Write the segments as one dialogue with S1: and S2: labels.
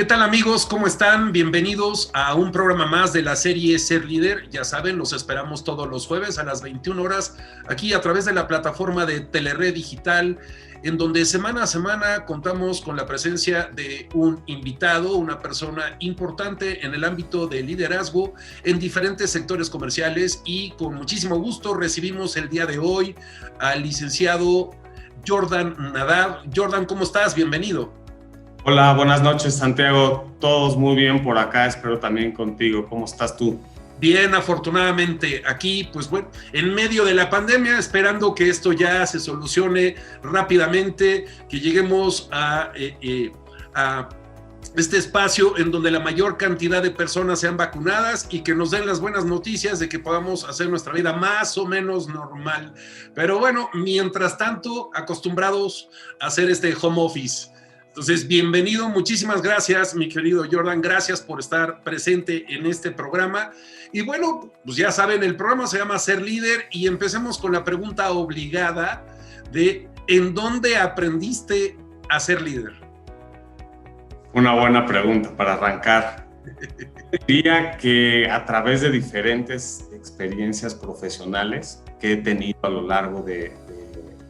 S1: tal amigos? ¿Cómo están? Bienvenidos a un programa más de la serie Ser Líder. Ya saben, los esperamos todos los jueves a las 21 horas aquí a través de la plataforma de Telered Digital, en donde semana a semana contamos con la presencia de un invitado, una persona importante en el ámbito de liderazgo en diferentes sectores comerciales, y con muchísimo gusto recibimos el día de hoy al licenciado Jordan Nadab. Jordan, ¿cómo estás? Bienvenido.
S2: Hola, buenas noches, Santiago. Todos muy bien por acá, espero también contigo. ¿Cómo estás tú?
S1: Bien, afortunadamente aquí, pues bueno, en medio de la pandemia, esperando que esto ya se solucione rápidamente, que lleguemos a este espacio en donde la mayor cantidad de personas sean vacunadas y que nos den las buenas noticias de que podamos hacer nuestra vida más o menos normal. Pero bueno, mientras tanto, acostumbrados a hacer este home office. Entonces, bienvenido, muchísimas gracias, mi querido Jordan, gracias por estar presente en este programa. Y bueno, pues ya saben, el programa se llama Ser Líder y empecemos con la pregunta obligada de ¿en dónde aprendiste a ser líder?
S2: Una buena pregunta para arrancar. Diría que a través de diferentes experiencias profesionales que he tenido a lo largo de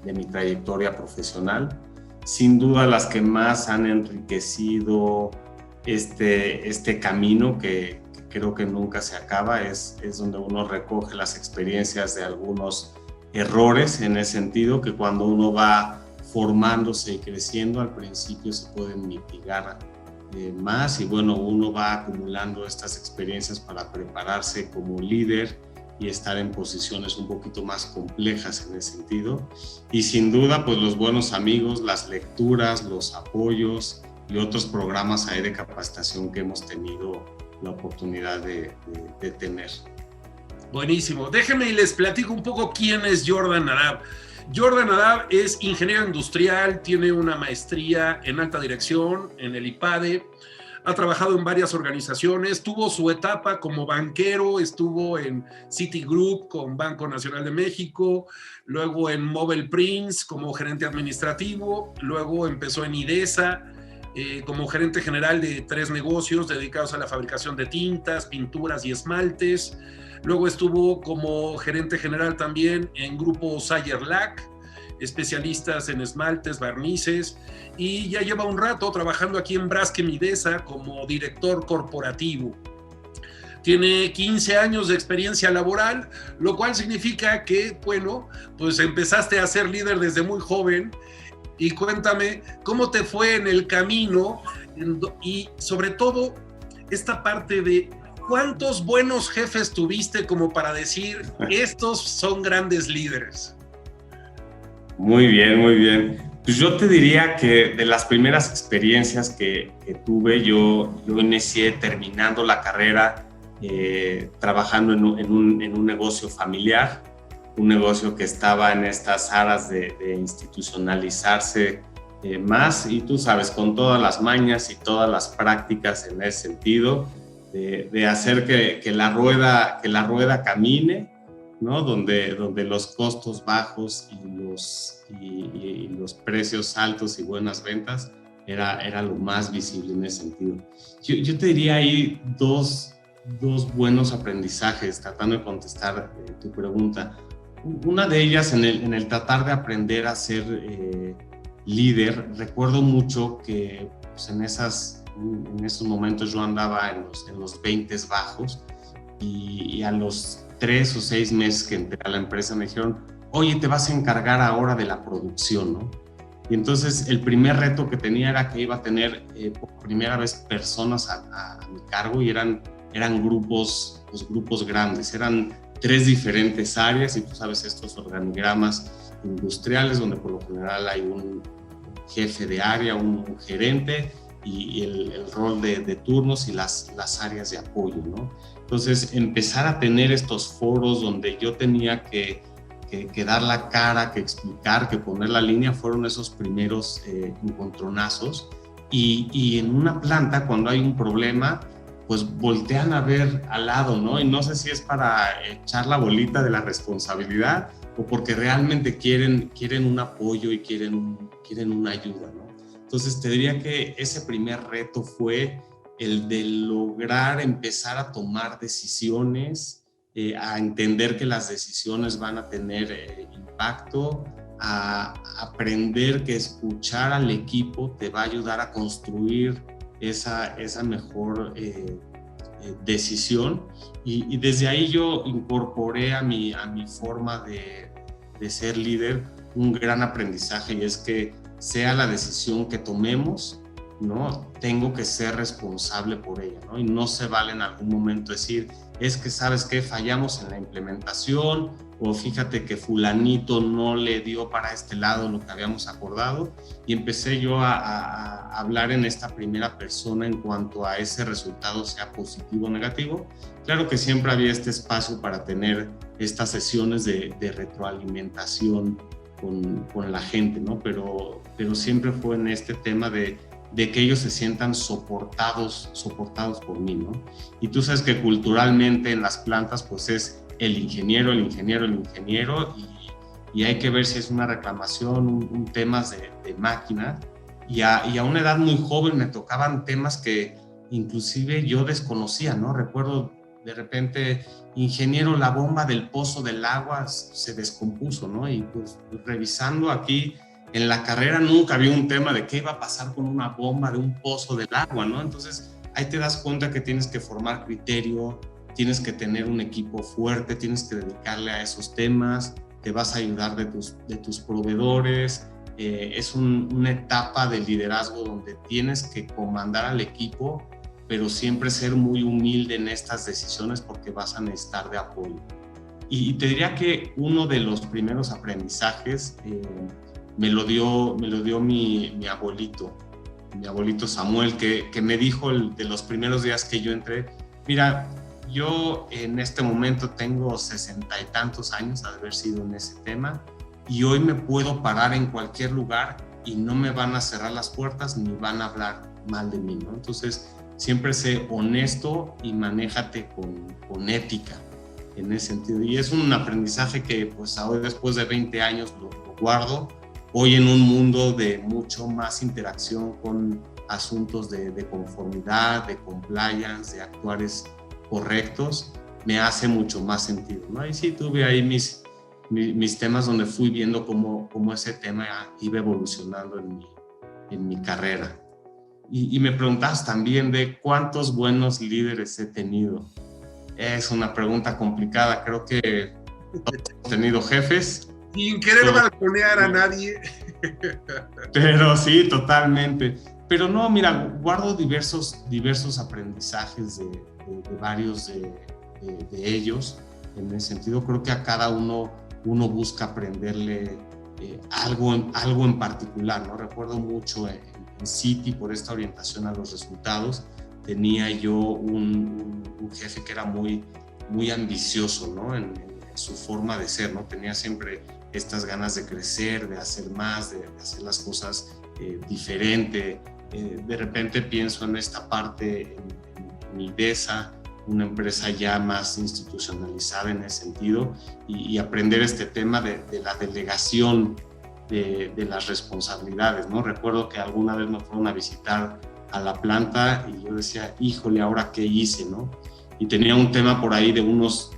S2: mi trayectoria profesional, sin duda las que más han enriquecido este camino que creo que nunca se acaba, es donde uno recoge las experiencias de algunos errores, en el sentido que cuando uno va formándose y creciendo, al principio se pueden mitigar más, y bueno, uno va acumulando estas experiencias para prepararse como líder y estar en posiciones un poquito más complejas en ese sentido. Y sin duda, pues los buenos amigos, las lecturas, los apoyos y otros programas ahí de capacitación que hemos tenido la oportunidad de tener.
S1: Buenísimo. Déjenme y les platico un poco quién es Jordan Nadab. Jordan Nadab es ingeniero industrial, tiene una maestría en alta dirección en el IPADE, ha trabajado en varias organizaciones, tuvo su etapa como banquero, estuvo en Citigroup con Banco Nacional de México, luego en Mobile Prince como gerente administrativo, luego empezó en IDESA como gerente general de 3 negocios dedicados a la fabricación de tintas, pinturas y esmaltes. Luego estuvo como gerente general también en Grupo Sayer-Lac, especialistas en esmaltes, barnices, y ya lleva un rato trabajando aquí en Braskem Idesa como director corporativo. Tiene 15 años de experiencia laboral, lo cual significa que, bueno, pues empezaste a ser líder desde muy joven. Y cuéntame, ¿cómo te fue en el camino? Y sobre todo, esta parte de ¿cuántos buenos jefes tuviste como para decir, estos son grandes líderes?
S2: Muy bien, muy bien. Pues yo te diría que de las primeras experiencias que tuve, yo inicié terminando la carrera trabajando en un negocio familiar, un negocio que estaba en estas aras de institucionalizarse más, y tú sabes, con todas las mañas y todas las prácticas en ese sentido, de hacer que la rueda camine, ¿no? Donde los costos bajos y los precios altos y buenas ventas era lo más visible en ese sentido. Yo te diría ahí dos buenos aprendizajes, tratando de contestar tu pregunta. Una de ellas en el tratar de aprender a ser líder. Recuerdo mucho que pues, en esos momentos yo andaba en los 20 bajos, y a los 3 o 6 meses que entré a la empresa me dijeron, oye, te vas a encargar ahora de la producción, ¿no? Y entonces el primer reto que tenía era que iba a tener por primera vez personas a mi cargo, y eran grupos grandes, eran 3 diferentes áreas, y tú sabes, estos organigramas industriales donde por lo general hay un jefe de área, un gerente, y el rol de turnos y las áreas de apoyo, ¿no? Entonces, empezar a tener estos foros donde yo tenía que dar la cara, que explicar, que poner la línea, fueron esos primeros encontronazos. Y en una planta, cuando hay un problema, pues voltean a ver al lado, ¿no? Y no sé si es para echar la bolita de la responsabilidad o porque realmente quieren un apoyo y quieren una ayuda, ¿no? Entonces te diría que ese primer reto fue el de lograr empezar a tomar decisiones, a entender que las decisiones van a tener impacto, a aprender que escuchar al equipo te va a ayudar a construir esa mejor decisión. Y desde ahí yo incorporé a mi forma de ser líder un gran aprendizaje, y es que sea la decisión que tomemos, ¿no? Tengo que ser responsable por ella, ¿no? Y no se vale en algún momento decir, es que ¿sabes qué? Fallamos en la implementación, o fíjate que fulanito no le dio para este lado lo que habíamos acordado, y empecé yo a hablar en esta primera persona en cuanto a ese resultado, sea positivo o negativo. Claro que siempre había este espacio para tener estas sesiones de retroalimentación con la gente, ¿no? Pero siempre fue en este tema de que ellos se sientan soportados por mí, ¿no? Y tú sabes que culturalmente en las plantas pues es el ingeniero, y hay que ver si es una reclamación, un temas de máquina, y a una edad muy joven me tocaban temas que inclusive yo desconocía, ¿no? Recuerdo de repente, ingeniero, la bomba del pozo del agua se descompuso, ¿no? Y pues revisando aquí en la carrera nunca había un tema de qué iba a pasar con una bomba de un pozo del agua, ¿no? Entonces ahí te das cuenta que tienes que formar criterio, tienes que tener un equipo fuerte, tienes que dedicarle a esos temas, te vas a ayudar de tus proveedores. Es una etapa de liderazgo donde tienes que comandar al equipo, pero siempre ser muy humilde en estas decisiones porque vas a necesitar de apoyo. Y te diría que uno de los primeros aprendizajes me lo dio mi abuelito Samuel, que me dijo de los primeros días que yo entré, mira, yo en este momento tengo 60 y tantos años de haber sido en ese tema, y hoy me puedo parar en cualquier lugar y no me van a cerrar las puertas ni van a hablar mal de mí, ¿no? Entonces, siempre sé honesto y manéjate con ética en ese sentido. Y es un aprendizaje que pues hoy, después de 20 años, lo guardo. Hoy en un mundo de mucho más interacción con asuntos de conformidad, de compliance, de actuares correctos, me hace mucho más sentido, ¿no? Y sí, tuve ahí mis temas donde fui viendo cómo ese tema iba evolucionando en mi carrera. Y me preguntabas también de cuántos buenos líderes he tenido. Es una pregunta complicada. Creo que todos hemos tenido jefes.
S1: Sin querer balconear a nadie.
S2: Pero sí, totalmente. Pero no, mira, guardo diversos aprendizajes de varios de ellos. En ese sentido, creo que a cada uno busca aprenderle algo en particular, ¿no? Recuerdo mucho en Citi, por esta orientación a los resultados, tenía yo un jefe que era muy, muy ambicioso, ¿no? En su forma de ser, ¿no? Tenía siempre estas ganas de crecer, de hacer más, de hacer las cosas diferente. De repente pienso en esta parte en IDESA, una empresa ya más institucionalizada en ese sentido, y aprender este tema de la delegación de las responsabilidades, ¿no? Recuerdo que alguna vez me fueron a visitar a la planta y yo decía, híjole, ¿ahora qué hice, no? Y tenía un tema por ahí de unas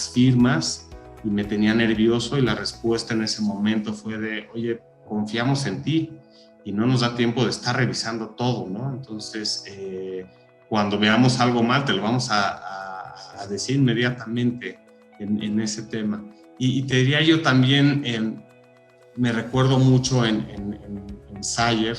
S2: firmas y me tenía nervioso, y la respuesta en ese momento fue de, oye, confiamos en ti y no nos da tiempo de estar revisando todo, ¿no? Entonces, cuando veamos algo mal, te lo vamos a decir inmediatamente en ese tema. Y te diría yo también, me recuerdo mucho en Sayer,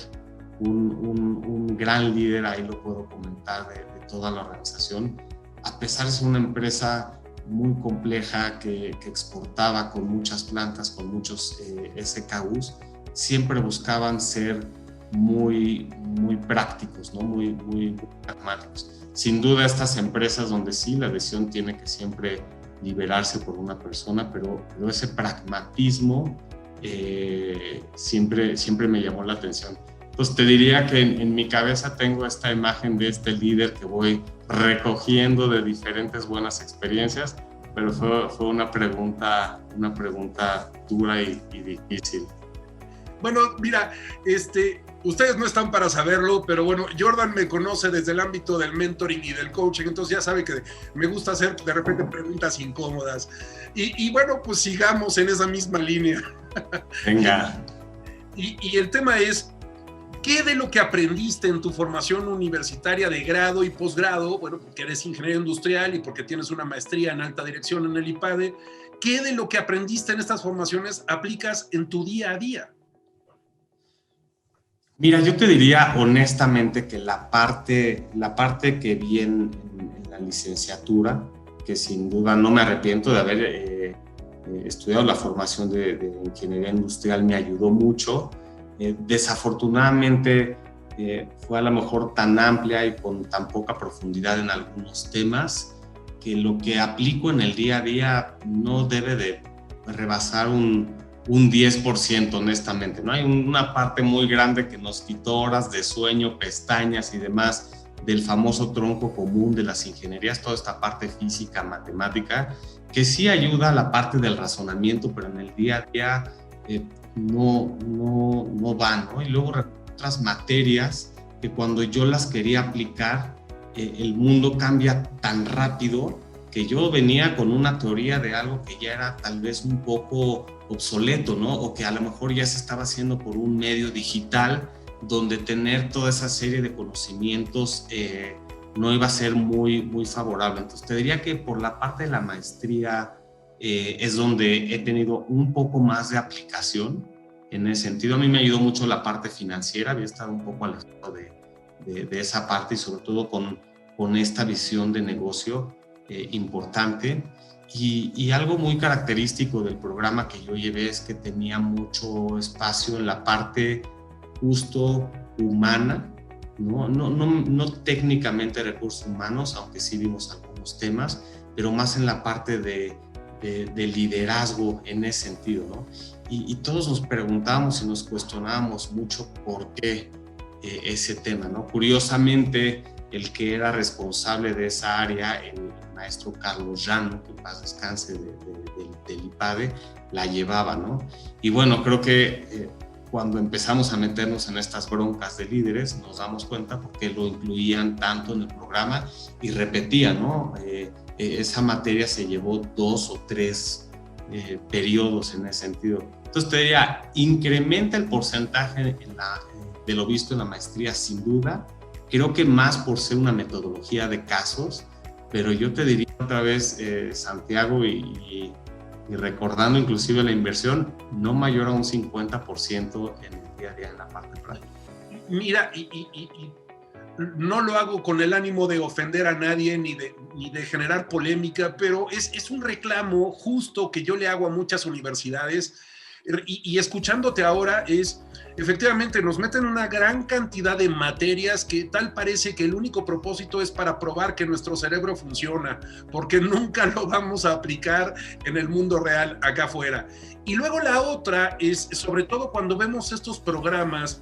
S2: un gran líder, ahí lo puedo comentar, de toda la organización. A pesar de ser una empresa muy compleja que exportaba con muchas plantas, con muchos SKUs, siempre buscaban ser muy, muy prácticos, ¿no? Muy, muy pragmáticos. Sin duda, estas empresas donde sí la decisión tiene que siempre liberarse por una persona, pero ese pragmatismo siempre me llamó la atención. Entonces te diría que en mi cabeza tengo esta imagen de este líder que voy recogiendo de diferentes buenas experiencias, pero fue una pregunta dura y difícil.
S1: Bueno, mira, ustedes no están para saberlo, pero bueno, Jordan me conoce desde el ámbito del mentoring y del coaching, entonces ya sabe que me gusta hacer de repente preguntas incómodas. Y bueno, pues sigamos en esa misma línea.
S2: Venga.
S1: Y el tema es, ¿qué de lo que aprendiste en tu formación universitaria de grado y posgrado, bueno, porque eres ingeniero industrial y porque tienes una maestría en alta dirección en el IPADE, qué de lo que aprendiste en estas formaciones aplicas en tu día a día?
S2: Mira, yo te diría honestamente que la parte que vi en la licenciatura, que sin duda no me arrepiento de haber estudiado la formación de ingeniería industrial, me ayudó mucho. Desafortunadamente fue a lo mejor tan amplia y con tan poca profundidad en algunos temas que lo que aplico en el día a día no debe de rebasar un 10%, honestamente, ¿no? Hay una parte muy grande que nos quitó horas de sueño, pestañas y demás del famoso tronco común de las ingenierías, toda esta parte física, matemática, que sí ayuda a la parte del razonamiento, pero en el día a día no van, ¿no? Y luego otras materias que cuando yo las quería aplicar, el mundo cambia tan rápido que yo venía con una teoría de algo que ya era tal vez un poco obsoleto, ¿no? O que a lo mejor ya se estaba haciendo por un medio digital donde tener toda esa serie de conocimientos no iba a ser muy, muy favorable. Entonces te diría que por la parte de la maestría es donde he tenido un poco más de aplicación. En ese sentido, a mí me ayudó mucho la parte financiera, había estado un poco alejado de esa parte y sobre todo con esta visión de negocio importante. Y algo muy característico del programa que yo llevé es que tenía mucho espacio en la parte justo humana, no técnicamente recursos humanos, aunque sí vimos algunos temas, pero más en la parte de liderazgo en ese sentido, ¿no? Y todos nos preguntábamos y nos cuestionábamos mucho por qué ese tema, ¿no? Curiosamente, el que era responsable de esa área, el maestro Carlos Llano, que en paz descanse del IPADE, la llevaba, ¿no? Y bueno, creo que cuando empezamos a meternos en estas broncas de líderes, nos damos cuenta porque lo incluían tanto en el programa y repetían, ¿no? Esa materia se llevó 2 o 3 periodos en ese sentido. Entonces te diría, incrementa el porcentaje de lo visto en la maestría sin duda. Creo que más por ser una metodología de casos, pero yo te diría otra vez, Santiago, y recordando inclusive la inversión, no mayor a un 50% en el día a día en la parte práctica.
S1: Mira, y no lo hago con el ánimo de ofender a nadie ni de generar polémica, pero es un reclamo justo que yo le hago a muchas universidades. Y escuchándote ahora efectivamente nos meten una gran cantidad de materias que tal parece que el único propósito es para probar que nuestro cerebro funciona, porque nunca lo vamos a aplicar en el mundo real acá afuera. Y luego la otra es, sobre todo cuando vemos estos programas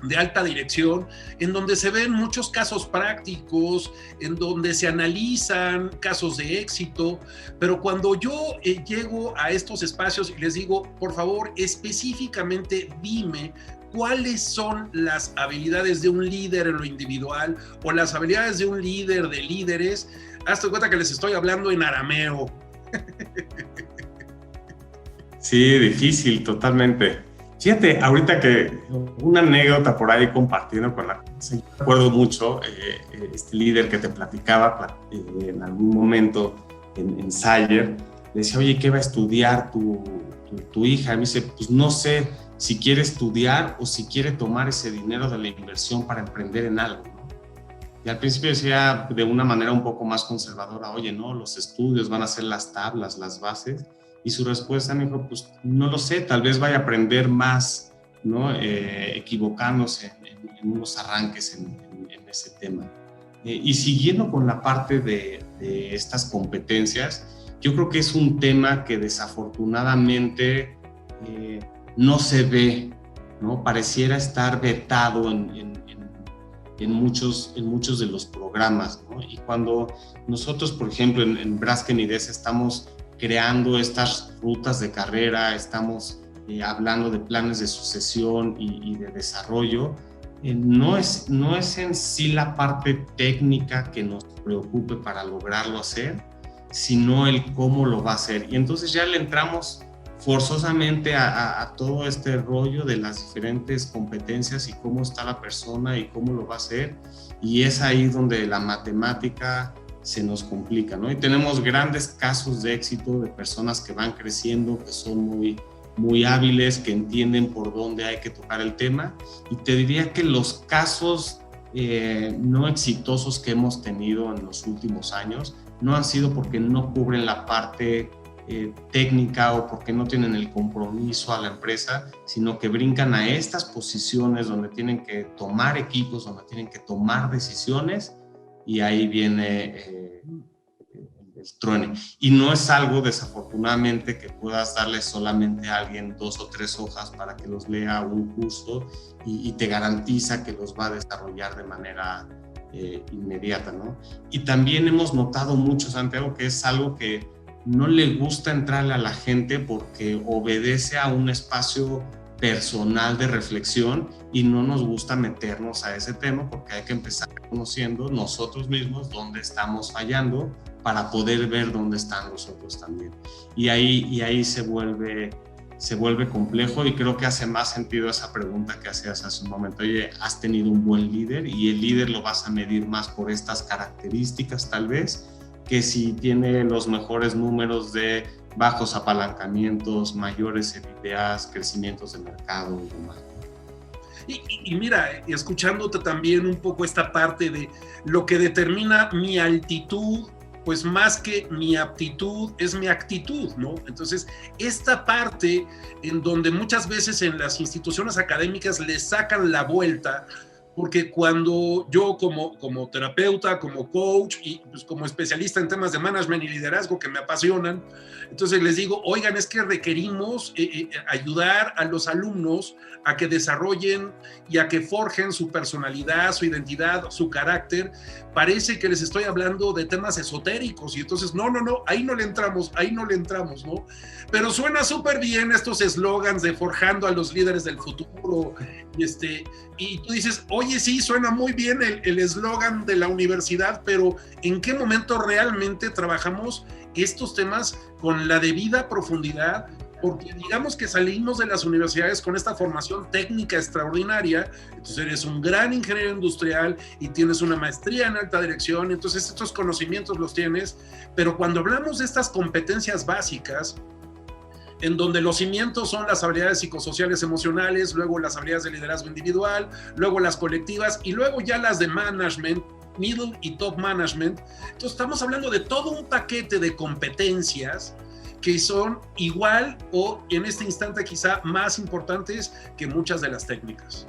S1: de alta dirección, en donde se ven muchos casos prácticos, en donde se analizan casos de éxito, pero cuando yo llego a estos espacios y les digo, por favor, específicamente dime cuáles son las habilidades de un líder en lo individual o las habilidades de un líder de líderes, hazte cuenta que les estoy hablando en arameo.
S2: Sí, difícil, totalmente. Fíjate, ahorita que una anécdota por ahí compartiendo con la gente, recuerdo mucho este líder que te platicaba en algún momento en Sayer, le decía, oye, ¿qué va a estudiar tu hija? Y me dice, pues no sé si quiere estudiar o si quiere tomar ese dinero de la inversión para emprender en algo, ¿no? Y al principio decía de una manera un poco más conservadora, oye, no, los estudios van a ser las tablas, las bases. Y su respuesta me dijo, pues no lo sé, tal vez vaya a aprender más, ¿no? Equivocándose en unos arranques en ese tema. Y siguiendo con la parte de estas competencias, yo creo que es un tema que desafortunadamente no se ve, ¿no? Pareciera estar vetado en muchos de los programas, ¿no? Y cuando nosotros, por ejemplo, en Braskem IDES estamos creando estas rutas de carrera, estamos hablando de planes de sucesión y de desarrollo, no es en sí la parte técnica que nos preocupe para lograrlo hacer, sino el cómo lo va a hacer. Y entonces ya le entramos forzosamente a todo este rollo de las diferentes competencias y cómo está la persona y cómo lo va a hacer. Y es ahí donde la matemática se nos complica, ¿no? Y tenemos grandes casos de éxito de personas que van creciendo, que son muy hábiles, que entienden por dónde hay que tocar el tema. Y te diría que los casos no exitosos que hemos tenido en los últimos años no han sido porque no cubren la parte técnica o porque no tienen el compromiso a la empresa, sino que brincan a estas posiciones donde tienen que tomar equipos, donde tienen que tomar decisiones, y ahí viene el truene. Y no es algo, desafortunadamente, que puedas darle solamente a alguien 2 o 3 hojas para que los lea un curso y te garantiza que los va a desarrollar de manera inmediata, ¿no? Y también hemos notado mucho, Santiago, que es algo que no le gusta entrarle a la gente porque obedece a un espacio personal de reflexión y no nos gusta meternos a ese tema porque hay que empezar conociendo nosotros mismos dónde estamos fallando para poder ver dónde están los otros también. Y ahí se vuelve complejo, y creo que hace más sentido esa pregunta que hacías hace un momento. Oye, ¿has tenido un buen líder? Y el líder lo vas a medir más por estas características tal vez, que si tiene los mejores números de bajos apalancamientos, mayores ideas, crecimientos de mercado y demás.
S1: Y mira, escuchándote también un poco esta parte de lo que determina mi altitud, pues más que mi aptitud, es mi actitud, ¿no? Entonces, esta parte en donde muchas veces en las instituciones académicas le sacan la vuelta, porque cuando yo como terapeuta, como coach y pues como especialista en temas de management y liderazgo que me apasionan, entonces les digo, oigan, es que requerimos ayudar a los alumnos a que desarrollen y a que forjen su personalidad, su identidad, su carácter. Parece que les estoy hablando de temas esotéricos y entonces no, ahí no le entramos, ¿no? Pero suena súper bien estos eslogans de forjando a los líderes del futuro, y tú dices, oye, sí, suena muy bien el eslogan de la universidad, pero ¿en qué momento realmente trabajamos estos temas con la debida profundidad? Porque digamos que salimos de las universidades con esta formación técnica extraordinaria, entonces eres un gran ingeniero industrial y tienes una maestría en alta dirección, entonces estos conocimientos los tienes, pero cuando hablamos de estas competencias básicas, en donde los cimientos son las habilidades psicosociales emocionales, luego las habilidades de liderazgo individual, luego las colectivas y luego ya las de management, middle y top management. Entonces estamos hablando de todo un paquete de competencias que son igual o en este instante quizá más importantes que muchas de las técnicas.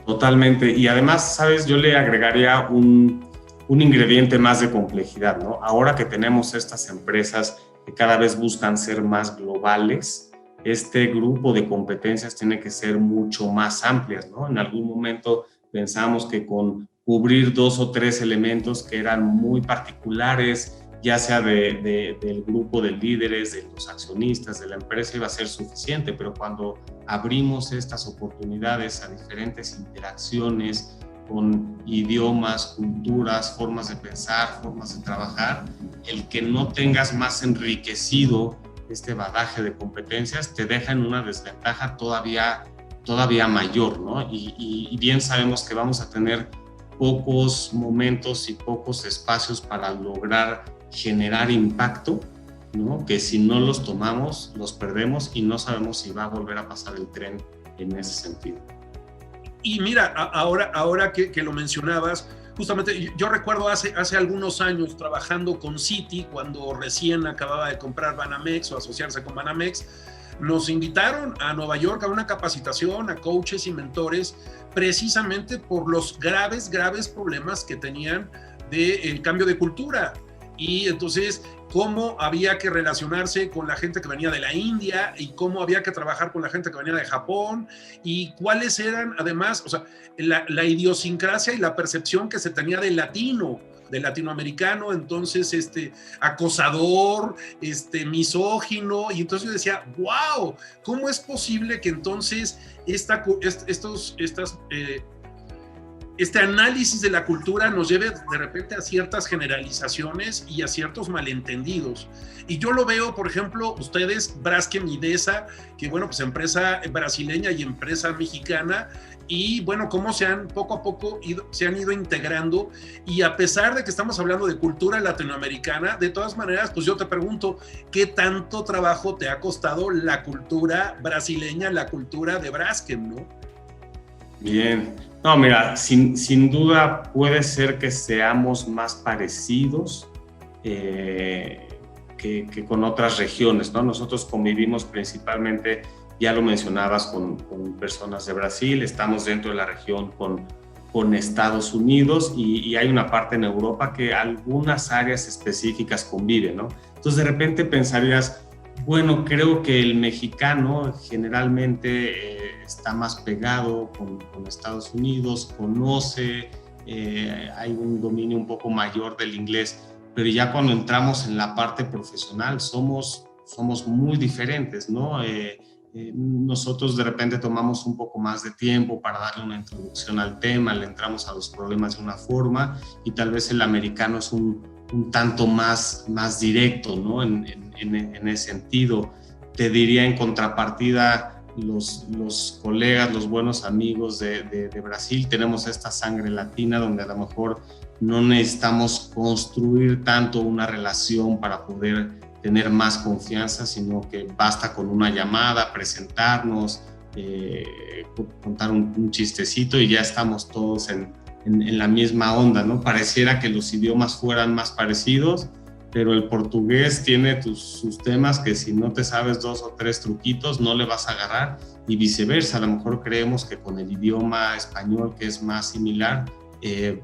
S2: Totalmente. Y además, ¿sabes? Yo le agregaría un ingrediente más de complejidad, ¿no? Ahora que tenemos estas empresas que cada vez buscan ser más globales, este grupo de competencias tiene que ser mucho más amplias, ¿no? En algún momento pensamos que con cubrir 2 o 3 elementos que eran muy particulares, ya sea del grupo de líderes, de los accionistas, de la empresa, iba a ser suficiente, pero cuando abrimos estas oportunidades a diferentes interacciones con idiomas, culturas, formas de pensar, formas de trabajar, el que no tengas más enriquecido este bagaje de competencias te deja en una desventaja todavía mayor, ¿no? Y bien sabemos que vamos a tener pocos momentos y pocos espacios para lograr generar impacto, ¿no? Que si no los tomamos, los perdemos y no sabemos si va a volver a pasar el tren en ese sentido.
S1: Y mira, ahora que lo mencionabas, justamente yo recuerdo hace algunos años trabajando con Citi, cuando recién acababa de comprar Banamex o asociarse con Banamex, nos invitaron a Nueva York a una capacitación a coaches y mentores precisamente por los graves problemas que tenían del cambio de cultura. Y entonces, cómo había que relacionarse con la gente que venía de la India y cómo había que trabajar con la gente que venía de Japón y cuáles eran, además, o sea, la idiosincrasia y la percepción que se tenía del latino. de latinoamericano, entonces acosador, misógino, y entonces yo decía, wow, ¿cómo es posible que entonces este análisis de la cultura nos lleve de repente a ciertas generalizaciones y a ciertos malentendidos? Y yo lo veo, por ejemplo, ustedes, Braskem y Desa, que bueno, pues empresa brasileña y empresa mexicana, y bueno, cómo poco a poco se han ido integrando, y a pesar de que estamos hablando de cultura latinoamericana, de todas maneras, pues yo te pregunto, ¿qué tanto trabajo te ha costado la cultura brasileña, la cultura de Braskem, no?
S2: Bien. No, mira, sin duda puede ser que seamos más parecidos que con otras regiones, ¿no? Nosotros convivimos principalmente, ya lo mencionabas, con personas de Brasil, estamos dentro de la región con Estados Unidos y hay una parte en Europa que algunas áreas específicas conviven, ¿no? Entonces de repente pensarías, bueno, creo que el mexicano generalmente está más pegado con Estados Unidos, conoce, hay un dominio un poco mayor del inglés, pero ya cuando entramos en la parte profesional somos muy diferentes, ¿no? Nosotros de repente tomamos un poco más de tiempo para darle una introducción al tema, le entramos a los problemas de una forma, y tal vez el americano es un tanto más directo, ¿no? En ese sentido. Te diría, en contrapartida, los colegas, los buenos amigos de Brasil, tenemos esta sangre latina donde a lo mejor no necesitamos construir tanto una relación para poder tener más confianza, sino que basta con una llamada, presentarnos, contar un chistecito y ya estamos todos en la misma onda, ¿no? Pareciera que los idiomas fueran más parecidos, pero el portugués tiene sus temas que si no te sabes 2 o 3 truquitos no le vas a agarrar, y viceversa. A lo mejor creemos que con el idioma español, que es más similar,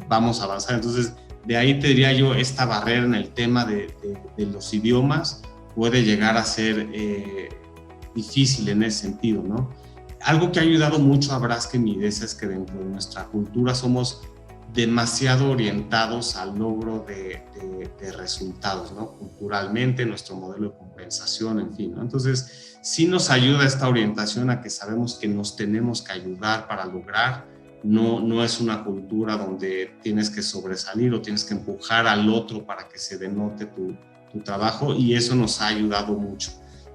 S2: vamos a avanzar. Entonces, de ahí te diría yo, esta barrera en el tema de los idiomas puede llegar a ser difícil en ese sentido, ¿no? Algo que ha ayudado mucho a Braskem y Desa es que dentro de nuestra cultura somos demasiado orientados al logro de resultados, ¿no? Culturalmente, nuestro modelo de compensación, en fin, ¿no? Entonces, sí nos ayuda esta orientación a que sabemos que nos tenemos que ayudar para lograr. No es una cultura donde tienes que sobresalir o tienes que empujar al otro para que se denote tu trabajo, y eso nos ha ayudado mucho.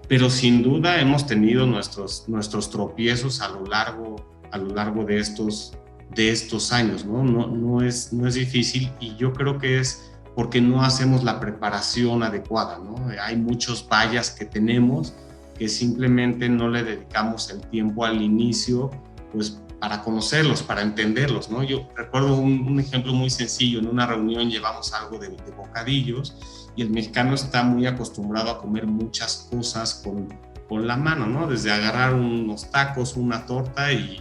S2: Pero sin duda hemos tenido nuestros tropiezos a lo largo de estos años, ¿no? No es difícil, y yo creo que es porque no hacemos la preparación adecuada, ¿no? Hay muchos vallas que tenemos que simplemente no le dedicamos el tiempo al inicio, pues para conocerlos, para entenderlos, ¿no? Yo recuerdo un ejemplo muy sencillo. En una reunión llevamos algo de bocadillos, y el mexicano está muy acostumbrado a comer muchas cosas con la mano, ¿no? Desde agarrar unos tacos, una torta y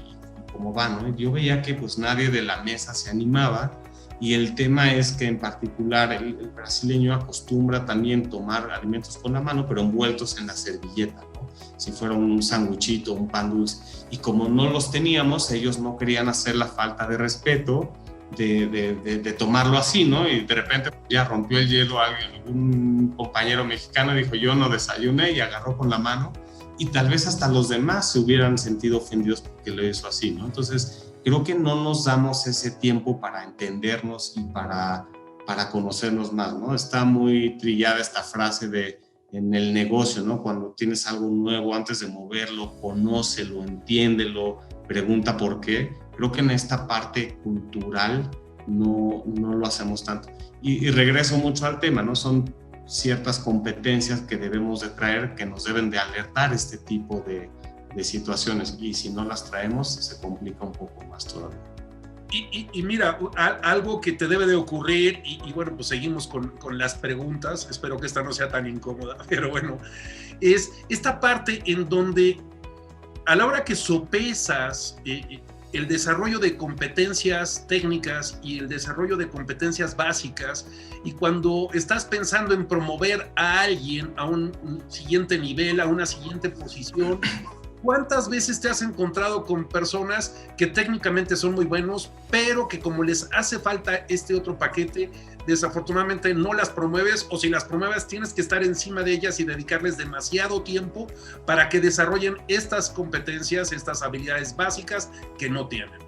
S2: cómo va, ¿no? Yo veía que pues nadie de la mesa se animaba, y el tema es que en particular el brasileño acostumbra también tomar alimentos con la mano, pero envueltos en la servilleta, ¿no? Si fuera un sanguchito, un pan dulce, y como no los teníamos, ellos no querían hacer la falta de respeto de tomarlo así, ¿no? Y de repente ya rompió el hielo un compañero mexicano, dijo yo no desayuné, y agarró con la mano, y tal vez hasta los demás se hubieran sentido ofendidos porque lo hizo así, ¿no? Entonces creo que no nos damos ese tiempo para entendernos y para conocernos más, ¿no? Está muy trillada esta frase en el negocio, ¿no? Cuando tienes algo nuevo, antes de moverlo, conócelo, entiéndelo, pregunta por qué. Creo que en esta parte cultural no lo hacemos tanto. Y regreso mucho al tema, ¿no? Son ciertas competencias que debemos de traer, que nos deben de alertar este tipo de situaciones, y si no las traemos se complica un poco más todavía.
S1: Y mira, algo que te debe de ocurrir, y bueno, pues seguimos con las preguntas, espero que esta no sea tan incómoda, pero bueno, es esta parte en donde a la hora que sopesas el desarrollo de competencias técnicas y el desarrollo de competencias básicas, y cuando estás pensando en promover a alguien a un siguiente nivel, a una siguiente posición, ¿Cuántas veces te has encontrado con personas que técnicamente son muy buenos, pero que como les hace falta este otro paquete, desafortunadamente no las promueves, o si las promueves tienes que estar encima de ellas y dedicarles demasiado tiempo para que desarrollen estas competencias, estas habilidades básicas que no tienen?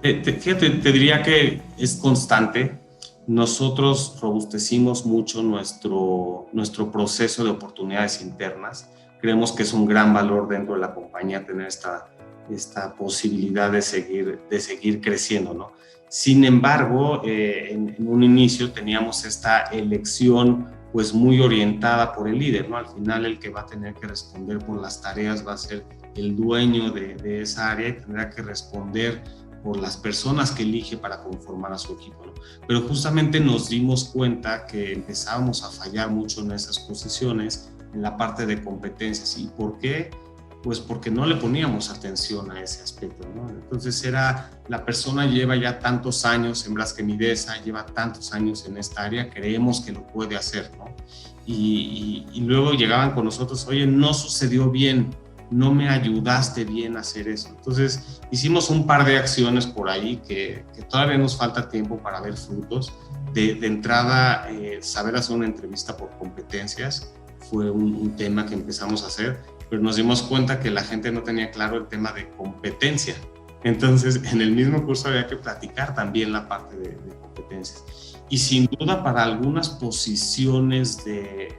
S2: Fíjate, te diría que es constante. Nosotros robustecimos mucho nuestro proceso de oportunidades internas. Creemos que es un gran valor dentro de la compañía tener esta posibilidad de seguir creciendo, ¿no? Sin embargo, en un inicio teníamos esta elección pues muy orientada por el líder, ¿no? Al final el que va a tener que responder por las tareas va a ser el dueño de esa área y tendrá que responder por las personas que elige para conformar a su equipo, ¿no? Pero justamente nos dimos cuenta que empezábamos a fallar mucho en esas posiciones, en la parte de competencias. ¿Y por qué? Pues porque no le poníamos atención a ese aspecto, ¿no? Entonces la persona lleva ya tantos años en Braskem Idesa, lleva tantos años en esta área, creemos que lo puede hacer, ¿no? Y luego llegaban con nosotros, oye, no sucedió bien, no me ayudaste bien a hacer eso. Entonces hicimos un par de acciones por ahí que todavía nos falta tiempo para ver frutos. De entrada, saber hacer una entrevista por competencias fue un tema que empezamos a hacer, pero nos dimos cuenta que la gente no tenía claro el tema de competencia. Entonces, en el mismo curso había que platicar también la parte de competencias. Y sin duda, para algunas posiciones de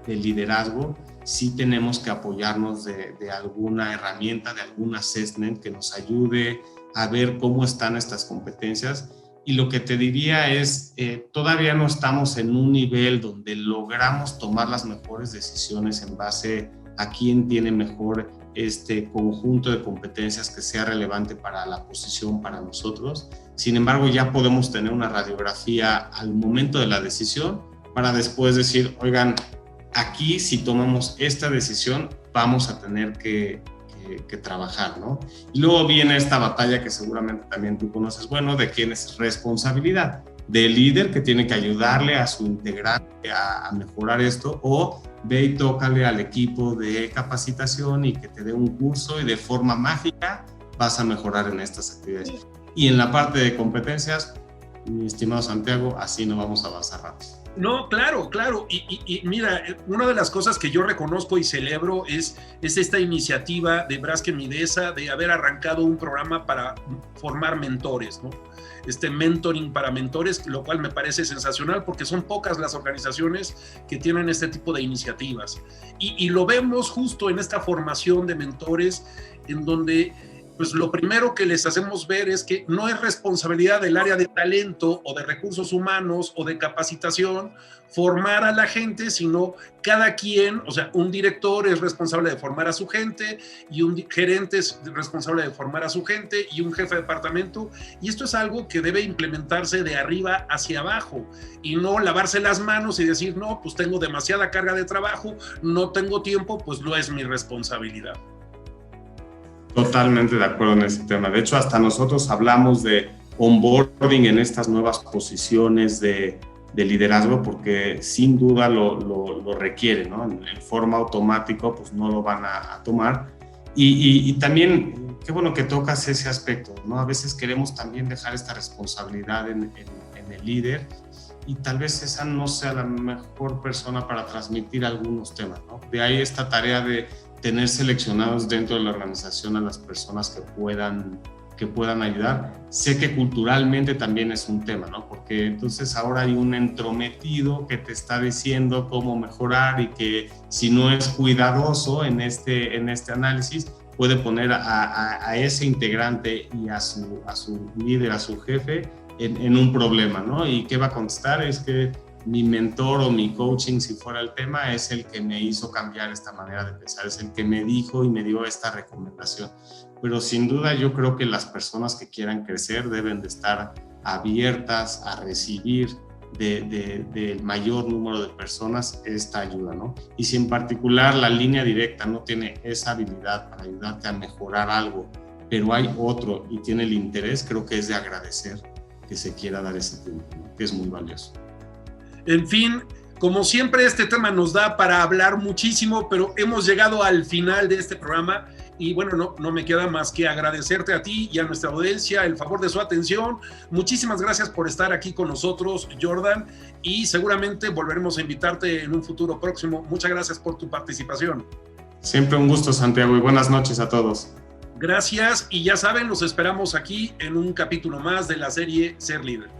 S2: liderazgo, sí tenemos que apoyarnos de alguna herramienta, de algún assessment que nos ayude a ver cómo están estas competencias. Y lo que te diría es, todavía no estamos en un nivel donde logramos tomar las mejores decisiones en base a quién tiene mejor este conjunto de competencias que sea relevante para la posición, para nosotros. Sin embargo, ya podemos tener una radiografía al momento de la decisión para después decir, oigan, aquí si tomamos esta decisión vamos a tener que trabajar, ¿no? Y luego viene esta batalla que seguramente también tú conoces, bueno, de quién es responsabilidad, del líder que tiene que ayudarle a su integrante a mejorar esto, o ve y tócale al equipo de capacitación y que te dé un curso y de forma mágica vas a mejorar en estas actividades. Y en la parte de competencias, mi estimado Santiago, así no vamos a avanzar rápido.
S1: No, claro, claro. Y mira, una de las cosas que yo reconozco y celebro es esta iniciativa de Braskem Idesa de haber arrancado un programa para formar mentores, ¿no? Este mentoring para mentores, lo cual me parece sensacional porque son pocas las organizaciones que tienen este tipo de iniciativas. Y lo vemos justo en esta formación de mentores en donde pues lo primero que les hacemos ver es que no es responsabilidad del área de talento o de recursos humanos o de capacitación formar a la gente, sino cada quien, o sea, un director es responsable de formar a su gente y un gerente es responsable de formar a su gente y un jefe de departamento, y esto es algo que debe implementarse de arriba hacia abajo y no lavarse las manos y decir, no, pues tengo demasiada carga de trabajo, no tengo tiempo, pues no es mi responsabilidad.
S2: Totalmente de acuerdo en ese tema. De hecho, hasta nosotros hablamos de onboarding en estas nuevas posiciones de liderazgo porque sin duda lo requiere, ¿no? En forma automática pues no lo van a tomar. Y también, qué bueno que tocas ese aspecto, ¿no? A veces queremos también dejar esta responsabilidad en el líder y tal vez esa no sea la mejor persona para transmitir algunos temas, ¿no? De ahí esta tarea de tener seleccionados dentro de la organización a las personas que puedan ayudar. Sé que culturalmente también es un tema, ¿no? Porque entonces ahora hay un entrometido que te está diciendo cómo mejorar y que si no es cuidadoso en este análisis, puede poner a ese integrante y a su líder, a su jefe, en un problema, ¿no? ¿Y qué va a contestar? Es que mi mentor o mi coaching, si fuera el tema, es el que me hizo cambiar esta manera de pensar, es el que me dijo y me dio esta recomendación. Pero sin duda yo creo que las personas que quieran crecer deben de estar abiertas a recibir del mayor número de personas esta ayuda, ¿no? Y si en particular la línea directa no tiene esa habilidad para ayudarte a mejorar algo, pero hay otro y tiene el interés, creo que es de agradecer que se quiera dar ese tiempo, ¿no? Que es muy valioso.
S1: En fin, Como siempre, este tema nos da para hablar muchísimo, pero hemos llegado al final de este programa y bueno, no me queda más que agradecerte a ti y a nuestra audiencia el favor de su atención. Muchísimas gracias por estar aquí con nosotros, Jordan, y seguramente volveremos a invitarte en un futuro próximo. Muchas gracias por tu participación.
S2: Siempre un gusto, Santiago, y buenas noches a todos.
S1: Gracias, y ya saben, los esperamos aquí en un capítulo más de la serie Ser Líder.